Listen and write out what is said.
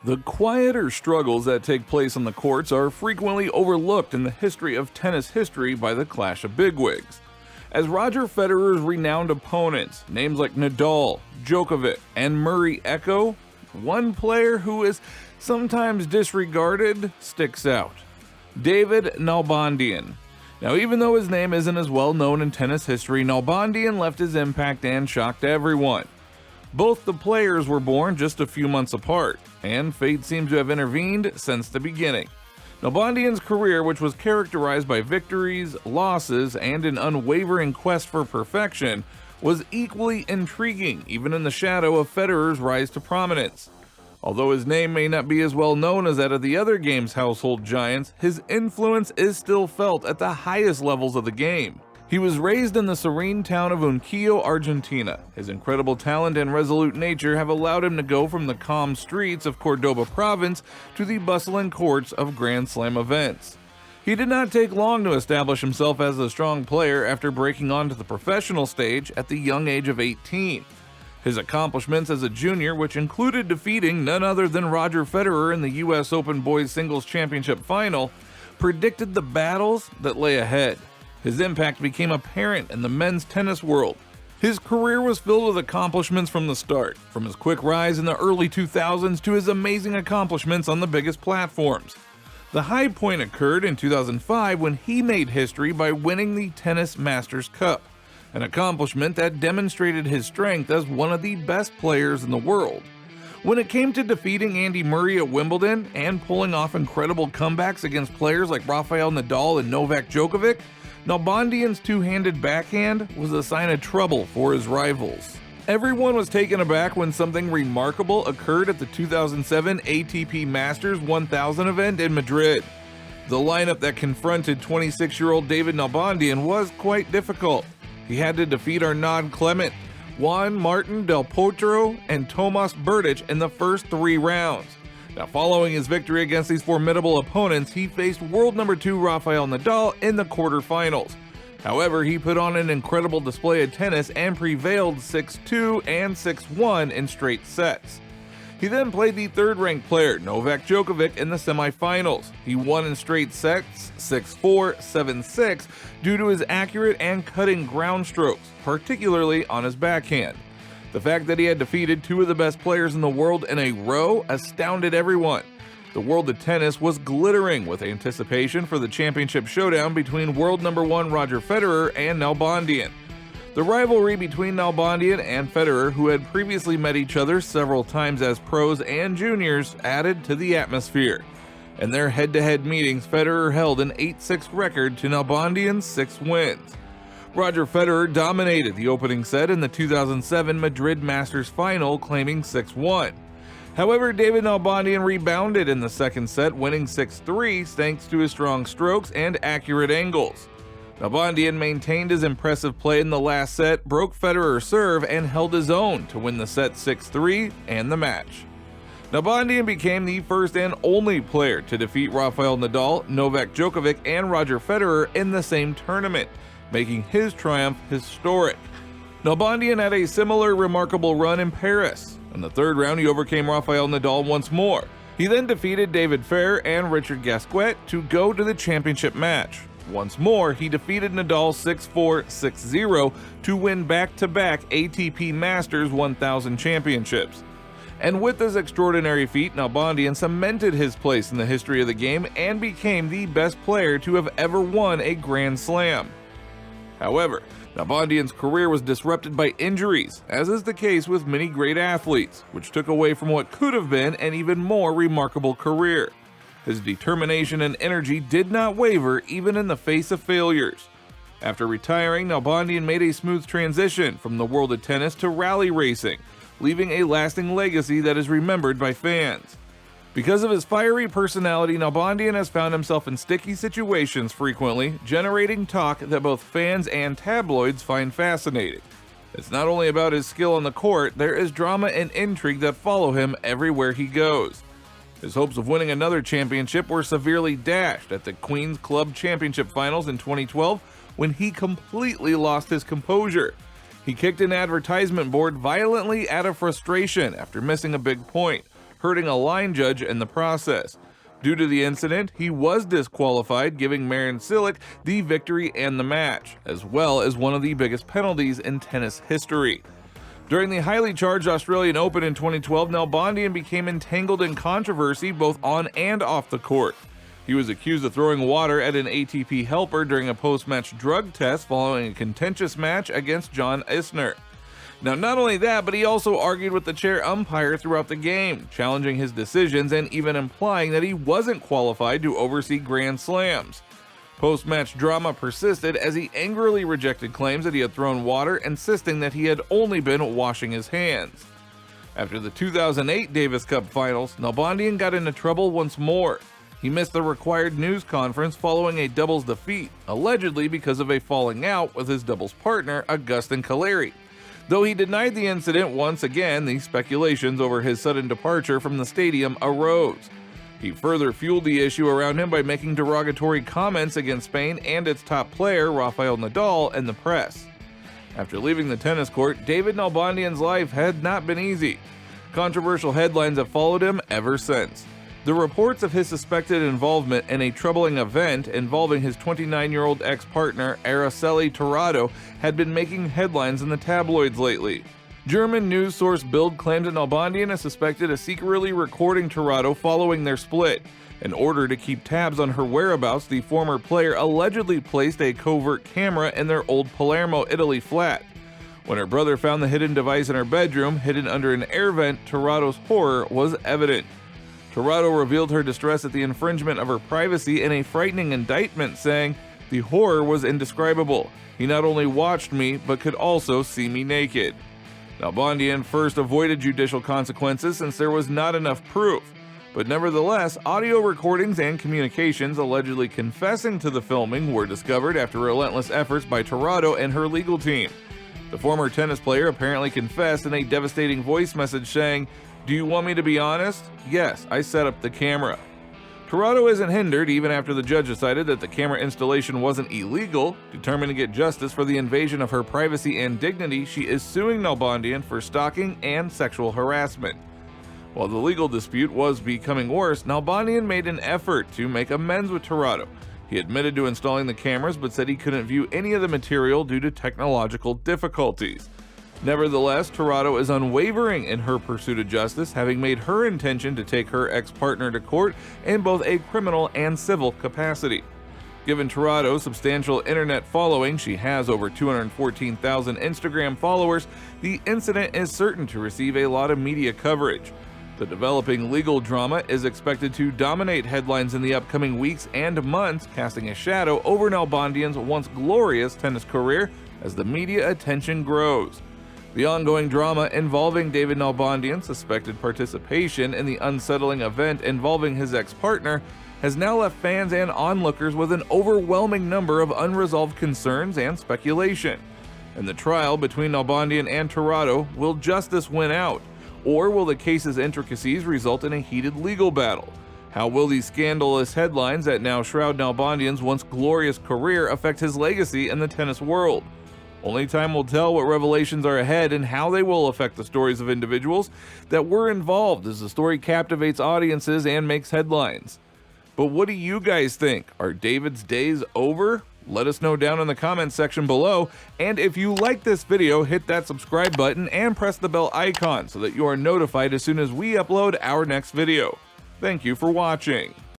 The quieter struggles that take place on the courts are frequently overlooked in the history of tennis history by the clash of bigwigs. As Roger Federer's renowned opponents, names like Nadal, Djokovic, and Murray echo, one player who is sometimes disregarded sticks out: David Nalbandian. Now, even though his name isn't as well known in tennis history, Nalbandian left his impact and shocked everyone. Both the players were born just a few months apart, and fate seems to have intervened since the beginning. Nalbandian's career, which was characterized by victories, losses, and an unwavering quest for perfection, was equally intriguing even in the shadow of Federer's rise to prominence. Although his name may not be as well known as that of the other game's household giants, his influence is still felt at the highest levels of the game. He was raised in the serene town of Unquillo, Argentina. His incredible talent and resolute nature have allowed him to go from the calm streets of Cordoba province to the bustling courts of Grand Slam events. He did not take long to establish himself as a strong player after breaking onto the professional stage at the young age of 18. His accomplishments as a junior, which included defeating none other than Roger Federer in the US Open Boys Singles Championship final, predicted the battles that lay ahead. His impact became apparent in the men's tennis world. His career was filled with accomplishments from the start, from his quick rise in the early 2000s to his amazing accomplishments on the biggest platforms. The high point occurred in 2005 when he made history by winning the Tennis Masters Cup, an accomplishment that demonstrated his strength as one of the best players in the world. When it came to defeating Andy Murray at Wimbledon and pulling off incredible comebacks against players like Rafael Nadal and Novak Djokovic, Nalbandian's two-handed backhand was a sign of trouble for his rivals. Everyone was taken aback when something remarkable occurred at the 2007 ATP Masters 1000 event in Madrid. The lineup that confronted 26-year-old David Nalbandian was quite difficult. He had to defeat Arnaud Clement, Juan Martín del Potro, and Tomas Berdych in the first 3 rounds. Now, following his victory against these formidable opponents, he faced world number 2 Rafael Nadal in the quarterfinals. However, he put on an incredible display of tennis and prevailed 6-2 and 6-1 in straight sets. He then played the third-ranked player, Novak Djokovic, in the semifinals. He won in straight sets, 6-4, 7-6, due to his accurate and cutting ground strokes, particularly on his backhand. The fact that he had defeated 2 of the best players in the world in a row astounded everyone. The world of tennis was glittering with anticipation for the championship showdown between world number 1 Roger Federer and Nalbandian. The rivalry between Nalbandian and Federer, who had previously met each other several times as pros and juniors, added to the atmosphere. In their head-to-head meetings, Federer held an 8-6 record to Nalbandian's 6 wins. Roger Federer dominated the opening set in the 2007 Madrid Masters final, claiming 6-1. However, David Nalbandian rebounded in the second set, winning 6-3 thanks to his strong strokes and accurate angles. Nalbandian maintained his impressive play in the last set, broke Federer's serve, and held his own to win the set 6-3 and the match. Nalbandian became the first and only player to defeat Rafael Nadal, Novak Djokovic, and Roger Federer in the same tournament, making his triumph historic. Nalbandian had a similar remarkable run in Paris. In the third round, he overcame Rafael Nadal once more. He then defeated David Ferrer and Richard Gasquet to go to the championship match. Once more, he defeated Nadal 6-4, 6-0 to win back-to-back ATP Masters 1000 championships. And with this extraordinary feat, Nalbandian cemented his place in the history of the game and became the best player to have ever won a Grand Slam. However, Nalbandian's career was disrupted by injuries, as is the case with many great athletes, which took away from what could have been an even more remarkable career. His determination and energy did not waver even in the face of failures. After retiring, Nalbandian made a smooth transition from the world of tennis to rally racing, leaving a lasting legacy that is remembered by fans. Because of his fiery personality, Nalbandian has found himself in sticky situations frequently, generating talk that both fans and tabloids find fascinating. It's not only about his skill on the court, there is drama and intrigue that follow him everywhere he goes. His hopes of winning another championship were severely dashed at the Queen's Club Championship Finals in 2012 when he completely lost his composure. He kicked an advertisement board violently out of frustration after missing a big point, hurting a line judge in the process. Due to the incident, he was disqualified, giving Marin Cilic the victory and the match, as well as one of the biggest penalties in tennis history. During the highly charged Australian Open in 2012, Nalbandian became entangled in controversy both on and off the court. He was accused of throwing water at an ATP helper during a post-match drug test following a contentious match against John Isner. Now, not only that, but he also argued with the chair umpire throughout the game, challenging his decisions and even implying that he wasn't qualified to oversee Grand Slams. Post-match drama persisted as he angrily rejected claims that he had thrown water, insisting that he had only been washing his hands. After the 2008 Davis Cup Finals, Nalbandian got into trouble once more. He missed the required news conference following a doubles defeat, allegedly because of a falling out with his doubles partner, Agustin Caleri. Though he denied the incident once again, the speculations over his sudden departure from the stadium arose. He further fueled the issue around him by making derogatory comments against Spain and its top player, Rafael Nadal, in the press. After leaving the tennis court, David Nalbandian's life had not been easy. Controversial headlines have followed him ever since. The reports of his suspected involvement in a troubling event involving his 29-year-old ex-partner Araceli Torrado had been making headlines in the tabloids lately. German news source Bild claimed that Nalbandian is suspected of secretly recording Torrado following their split. In order to keep tabs on her whereabouts, the former player allegedly placed a covert camera in their old Palermo, Italy flat. When her brother found the hidden device in her bedroom, hidden under an air vent, Torrado's horror was evident. Torrado revealed her distress at the infringement of her privacy in a frightening indictment, saying, "The horror was indescribable. He not only watched me, but could also see me naked." Nalbandian first avoided judicial consequences since there was not enough proof. But nevertheless, audio recordings and communications allegedly confessing to the filming were discovered after relentless efforts by Torrado and her legal team. The former tennis player apparently confessed in a devastating voice message saying, "Do you want me to be honest? Yes, I set up the camera." Torrado isn't hindered even after the judge decided that the camera installation wasn't illegal. Determined to get justice for the invasion of her privacy and dignity, she is suing Nalbandian for stalking and sexual harassment. While the legal dispute was becoming worse, Nalbandian made an effort to make amends with Torrado. He admitted to installing the cameras but said he couldn't view any of the material due to technological difficulties. Nevertheless, Torrado is unwavering in her pursuit of justice, having made her intention to take her ex-partner to court in both a criminal and civil capacity. Given Torrado's substantial internet following, she has over 214,000 Instagram followers, the incident is certain to receive a lot of media coverage. The developing legal drama is expected to dominate headlines in the upcoming weeks and months, casting a shadow over Nalbandian's once glorious tennis career as the media attention grows. The ongoing drama involving David Nalbandian's suspected participation in the unsettling event involving his ex-partner has now left fans and onlookers with an overwhelming number of unresolved concerns and speculation. In the trial between Nalbandian and Torrado, will justice win out? Or will the case's intricacies result in a heated legal battle? How will these scandalous headlines that now shroud Nalbandian's once glorious career affect his legacy in the tennis world? Only time will tell what revelations are ahead and how they will affect the stories of individuals that were involved as the story captivates audiences and makes headlines. But what do you guys think? Are David's days over? Let us know down in the comments section below, and if you like this video, hit that subscribe button and press the bell icon so that you are notified as soon as we upload our next video. Thank you for watching.